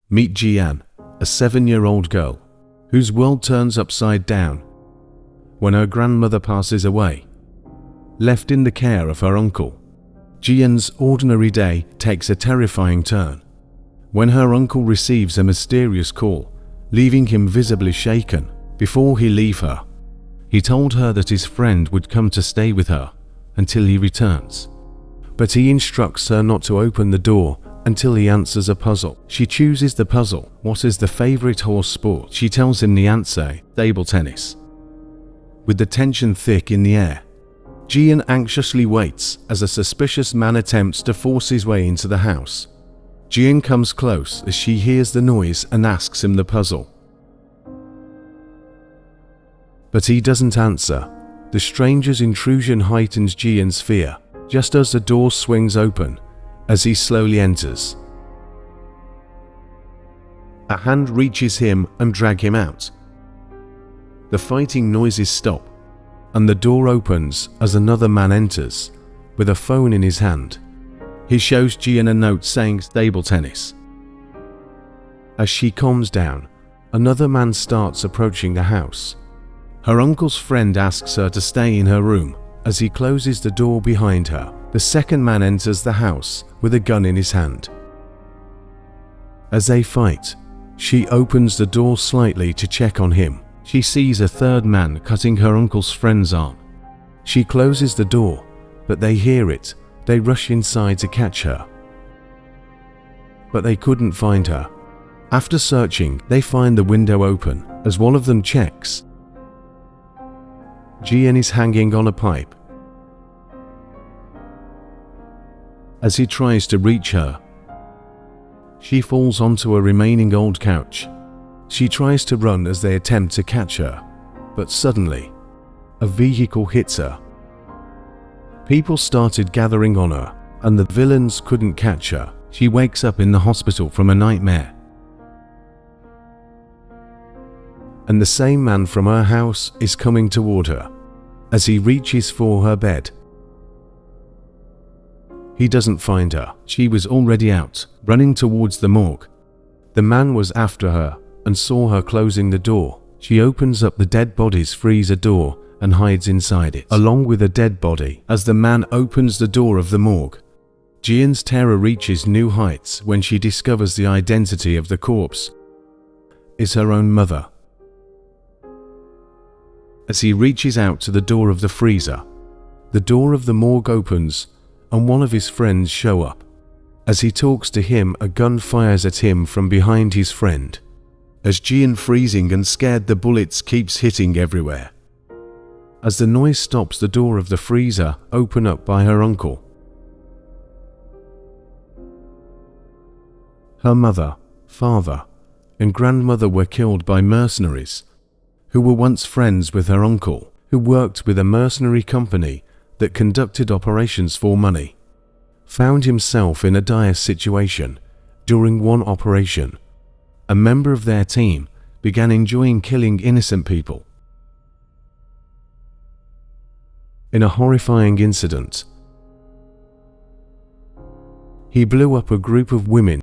Meet Ji-an, a 7-year-old girl, whose world turns upside down when her grandmother passes away. Left in the care of her uncle, Ji-an's ordinary day takes a terrifying turn when her uncle receives a mysterious call, leaving him visibly shaken. Before he leave her, he told her that his friend would come to stay with her until he returns, but he instructs her not to open the door until he answers a puzzle. She chooses the puzzle. What is the favorite horse sport? She tells him the answer, table tennis. With the tension thick in the air, Ji-an anxiously waits as a suspicious man attempts to force his way into the house. Ji-an comes close as she hears the noise and asks him the puzzle, but he doesn't answer. The stranger's intrusion heightens Ji-an's fear, just as the door swings open as he slowly enters. A hand reaches him and drags him out. The fighting noises stop, and the door opens as another man enters, with a phone in his hand. He shows Ji-an a note saying table tennis. As she calms down, another man starts approaching the house. Her uncle's friend asks her to stay in her room. As he closes the door behind her, the second man enters the house with a gun in his hand. As they fight, she opens the door slightly to check on him. She sees a third man cutting her uncle's friend's arm. She closes the door, but they hear it. They rush inside to catch her, but they couldn't find her. After searching, they find the window open. As one of them checks, Ji-an is hanging on a pipe. As he tries to reach her, she falls onto a remaining old couch. She tries to run as they attempt to catch her, but suddenly, a vehicle hits her. People started gathering on her, and the villains couldn't catch her. She wakes up in the hospital from a nightmare, and the same man from her house is coming toward her. As he reaches for her bed, he doesn't find her. She was already out, running towards the morgue. The man was after her and saw her closing the door. She opens up the dead body's freezer door and hides inside it, along with a dead body. As the man opens the door of the morgue, Ji-an's terror reaches new heights when she discovers the identity of the corpse is her own mother. As he reaches out to the door of the freezer, the door of the morgue opens and one of his friends show up. As he talks to him, a gun fires at him from behind his friend. As Ji-an, freezing and scared, the bullets keeps hitting everywhere. As the noise stops, the door of the freezer open up by her uncle. Her mother, father, and grandmother were killed by mercenaries who were once friends with her uncle, who worked with a mercenary company that conducted operations for money. Found himself in a dire situation during one operation. A member of their team began enjoying killing innocent people. In a horrifying incident, he blew up a group of women.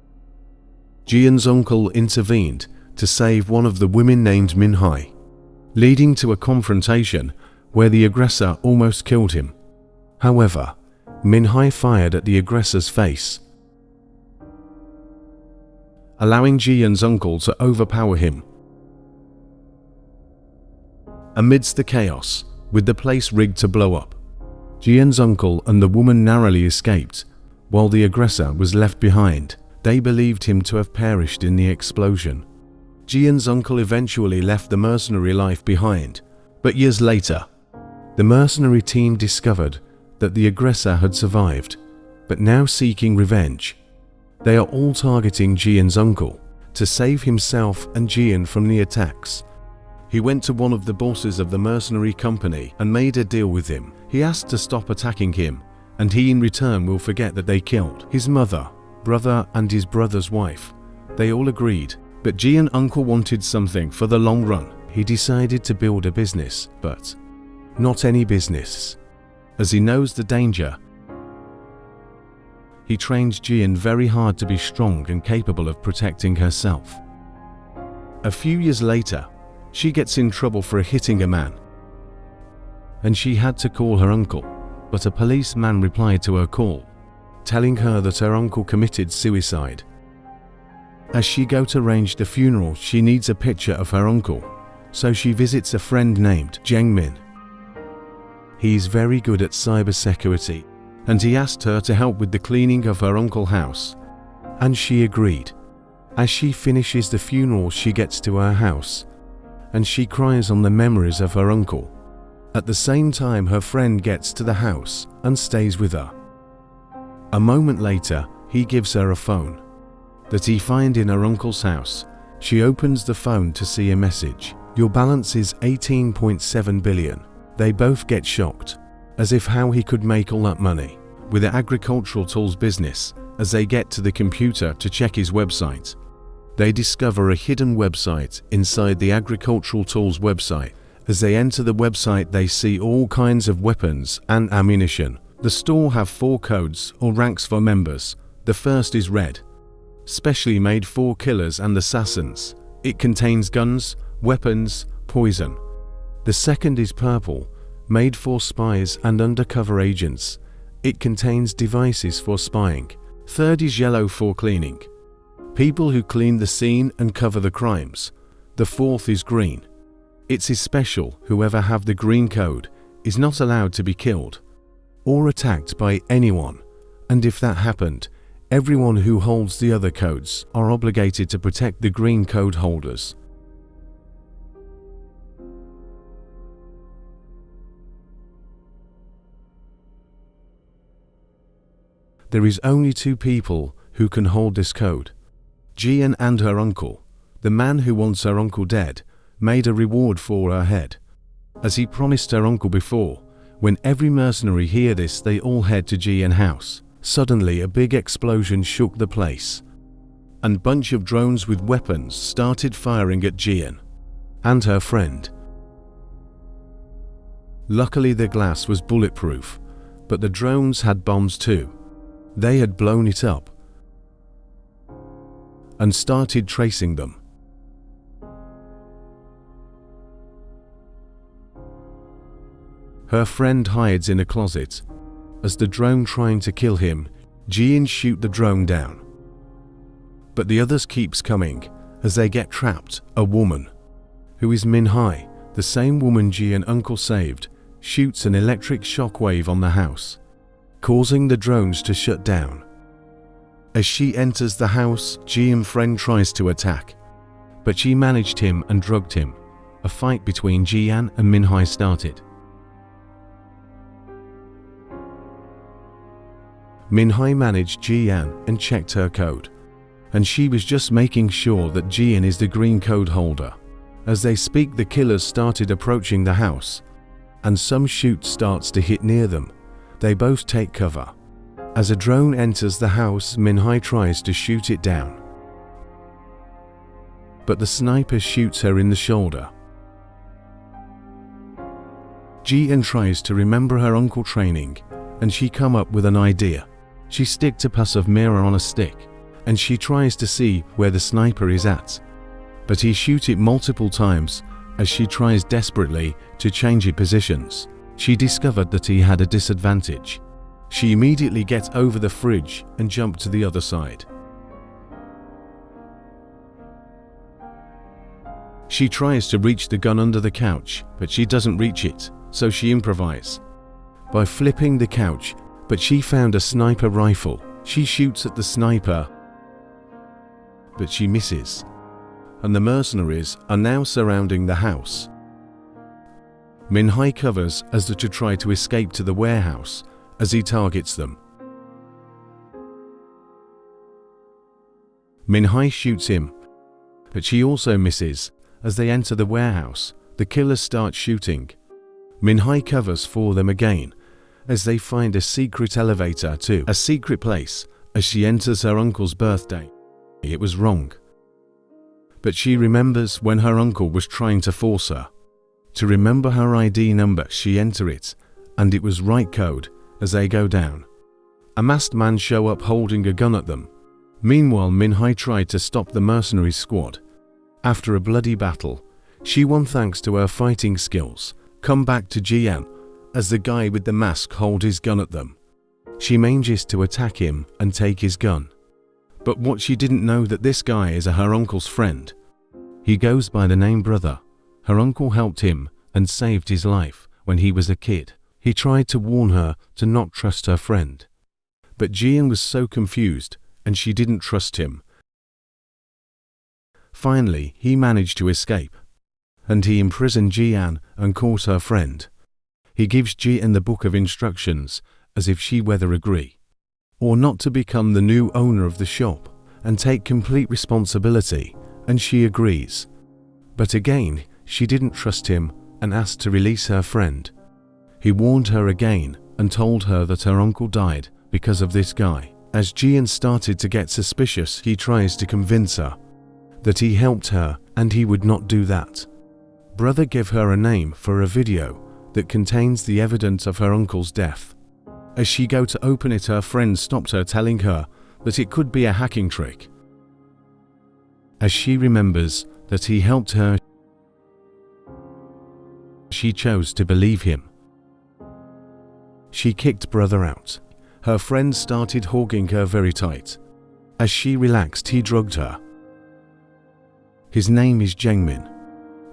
Ji-an's uncle intervened to save one of the women named Min-hye, leading to a confrontation where the aggressor almost killed him. However, Min-hye fired at the aggressor's face, allowing Ji-an's uncle to overpower him. Amidst the chaos, with the place rigged to blow up, Ji-an's uncle and the woman narrowly escaped, while the aggressor was left behind. They believed him to have perished in the explosion. Ji-an's uncle eventually left the mercenary life behind, but years later, the mercenary team discovered that the aggressor had survived, but now seeking revenge. They are all targeting Ji-an's uncle to save himself and Ji-an from the attacks. He went to one of the bosses of the mercenary company and made a deal with him. He asked to stop attacking him, and he in return will forget that they killed his mother, brother, and his brother's wife. They all agreed, but Ji-an's uncle wanted something for the long run. He decided to build a business, but not any business, as he knows the danger. he trains Ji-an very hard to be strong and capable of protecting herself. A few years later, she gets in trouble for hitting a man, and she had to call her uncle, but a policeman replied to her call, telling her that her uncle committed suicide. As she go to arrange the funeral, she needs a picture of her uncle, so she visits a friend named Jeong Min. He is very good at cybersecurity, and he asked her to help with the cleaning of her uncle's house, and she agreed. As she finishes the funeral, she gets to her house, and she cries on the memories of her uncle. At the same time, her friend gets to the house and stays with her. A moment later, he gives her a phone that he find in her uncle's house. She opens the phone to see a message. Your balance is 18.7 billion. They both get shocked, as if how he could make all that money with the agricultural tools business. As they get to the computer to check his website, they discover a hidden website inside the agricultural tools website. As they enter the website, they see all kinds of weapons and ammunition. The store have 4 codes or ranks for members. The first is red, specially made for killers and assassins. It contains guns, weapons, poison. The second is purple, made for spies and undercover agents. It contains devices for spying. Third is yellow for cleaning, people who clean the scene and cover the crimes. The fourth is green. It's special. Whoever have the green code is not allowed to be killed or attacked by anyone, and if that happened, everyone who holds the other codes are obligated to protect the green code holders. There is only 2 people who can hold this code, Ji-an and her uncle. The man who wants her uncle dead made a reward for her head, as he promised her uncle before. When every mercenary hear this, they all head to Ji-an's house. Suddenly a big explosion shook the place, and bunch of drones with weapons started firing at Ji-an and her friend. Luckily the glass was bulletproof, but the drones had bombs too. They had blown it up and started tracing them. Her friend hides in a closet. As the drone trying to kill him, Ji-an shoot the drone down. But the others keeps coming. As they get trapped, a woman, who is Min-hye, the same woman Ji-an uncle saved, shoots an electric shockwave on the house, causing the drones to shut down. As she enters the house, Ji-an's friend tries to attack, but she managed him and drugged him. A fight between Ji-an and Min-hye started. Min-hye managed Ji-an and checked her code, and she was just making sure that Ji-an is the green code holder. As they speak, the killers started approaching the house, and some shoot starts to hit near them. They both take cover. As a drone enters the house, Min-hye tries to shoot it down, but the sniper shoots her in the shoulder. Ji-an tries to remember her uncle training, and she come up with an idea. She sticks a passive mirror on a stick, and she tries to see where the sniper is at, but he shoots it multiple times. As she tries desperately to change his positions, she discovered that he had a disadvantage. She immediately gets over the fridge and jumps to the other side. She tries to reach the gun under the couch, but she doesn't reach it, so she improvises by flipping the couch, but she found a sniper rifle. She shoots at the sniper, but she misses, and the mercenaries are now surrounding the house. Min-hye covers as the two try to escape to the warehouse as he targets them. Min-hye shoots him, but she also misses. As they enter the warehouse, the killers start shooting. Min-hye covers for them again as they find a secret elevator to a secret place. As she enters her uncle's birthday, it was wrong, but she remembers when her uncle was trying to force her to remember her ID number. She enter it, and it was right code. As they go down, a masked man show up holding a gun at them. Meanwhile, Min-hye tried to stop the Mercenaries squad. After a bloody battle, she won thanks to her fighting skills. Come back to Ji-an as the guy with the mask hold his gun at them. She manages to attack him and take his gun. But what she didn't know that this guy is her uncle's friend. He goes by the name Brother. Her uncle helped him and saved his life when he was a kid. He tried to warn her to not trust her friend. But Ji-an was so confused and she didn't trust him. Finally, he managed to escape. And he imprisoned Ji-an and caught her friend. He gives Ji-an the book of instructions as if she whether agree or not to become the new owner of the shop and take complete responsibility, and she agrees. But again, she didn't trust him and asked to release her friend. He warned her again and told her that her uncle died because of this guy. As Ji-an started to get suspicious, he tries to convince her that he helped her and he would not do that. Brother gave her a name for a video that contains the evidence of her uncle's death. As she go to open it, her friend stopped her, telling her that it could be a hacking trick. As she remembers that he helped her, she chose to believe him. She kicked Brother out. Her friend started hugging her very tight. As she relaxed, he drugged her. His name is Jeong-min.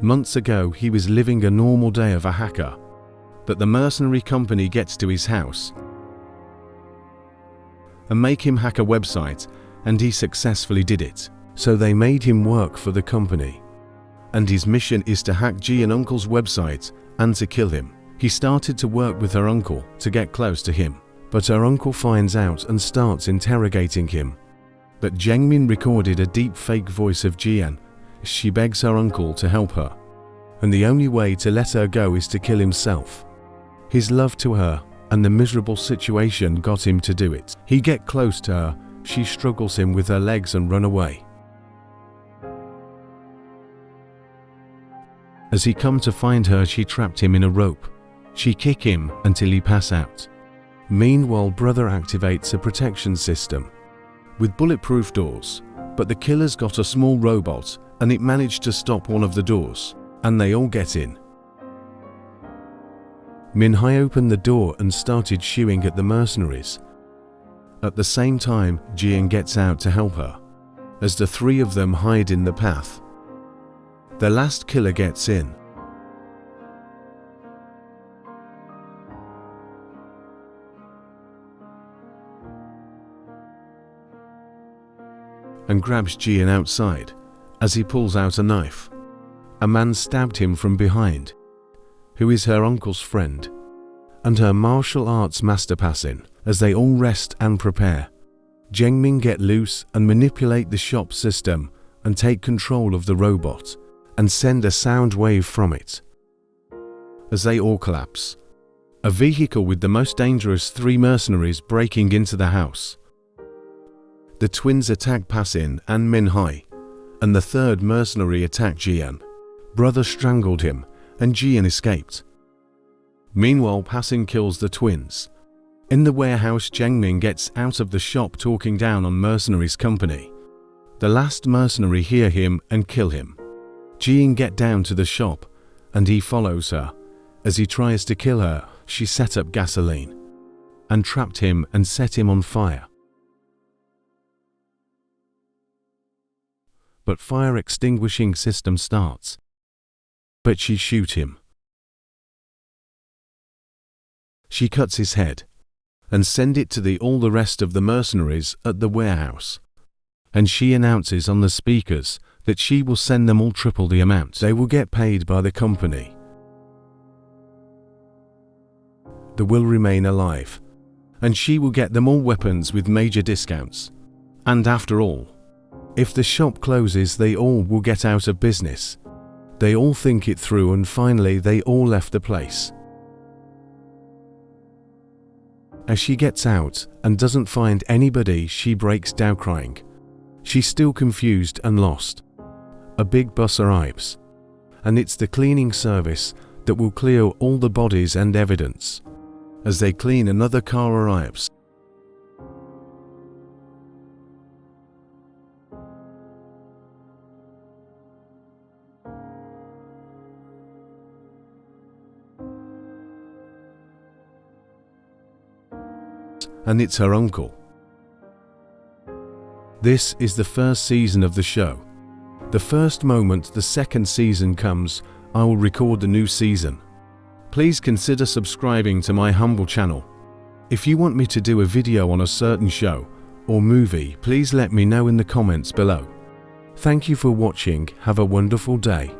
Months ago, he was living a normal day of a hacker, but the mercenary company gets to his house and make him hack a website, and he successfully did it. So they made him work for the company. And his mission is to hack Ji-an uncle's website and to kill him. He started to work with her uncle to get close to him, but her uncle finds out and starts interrogating him. But Jeong-min recorded a deep fake voice of Ji-an. She begs her uncle to help her, and the only way to let her go is to kill himself. His love to her and the miserable situation got him to do it. He get close to her, she struggles him with her legs and run away. As he come to find her, she trapped him in a rope. She kick him until he pass out. Meanwhile, Brother activates a protection system with bulletproof doors, but the killer's got a small robot and it managed to stop one of the doors, and they all get in. Min-hye opened the door and started shooting at the mercenaries. At the same time, Ji-an gets out to help her, as the three of them hide in the path. The last killer gets in. And grabs Ji-an outside. As he pulls out a knife, a man stabbed him from behind, who is her uncle's friend, and her martial arts master pass in. As they all rest and prepare, Jeong-min get loose and manipulate the shop system and take control of the robot and send a sound wave from it. As they all collapse, a vehicle with the most dangerous three mercenaries breaking into the house. The twins attack Pasin and Min-hye, and the third mercenary attacked Ji-an. Brother strangled him, and Ji-an escaped. Meanwhile, Pasin kills the twins. In the warehouse, Jeong-min gets out of the shop talking down on Mercenaries' company. The last mercenary hear him and kill him. Ji-an get down to the shop, and he follows her. As he tries to kill her, she set up gasoline and trapped him and set him on fire. But fire extinguishing system starts. But she shoot him. She cuts his head and send it to all the rest of the mercenaries at the warehouse. And she announces on the speakers that she will send them all triple the amount they will get paid by the company. They will remain alive, and she will get them all weapons with major discounts. And after all, if the shop closes, they all will get out of business. They all think it through, and finally they all left the place. As she gets out and doesn't find anybody, she breaks down crying. She's still confused and lost. A big bus arrives, and it's the cleaning service that will clear all the bodies and evidence. As they clean, another car arrives. and it's her uncle. This is the first season of the show. The first moment the second season comes, I will record the new season. Please consider subscribing to my humble channel. If you want me to do a video on a certain show or movie, please let me know in the comments below. Thank you for watching. Have a wonderful day.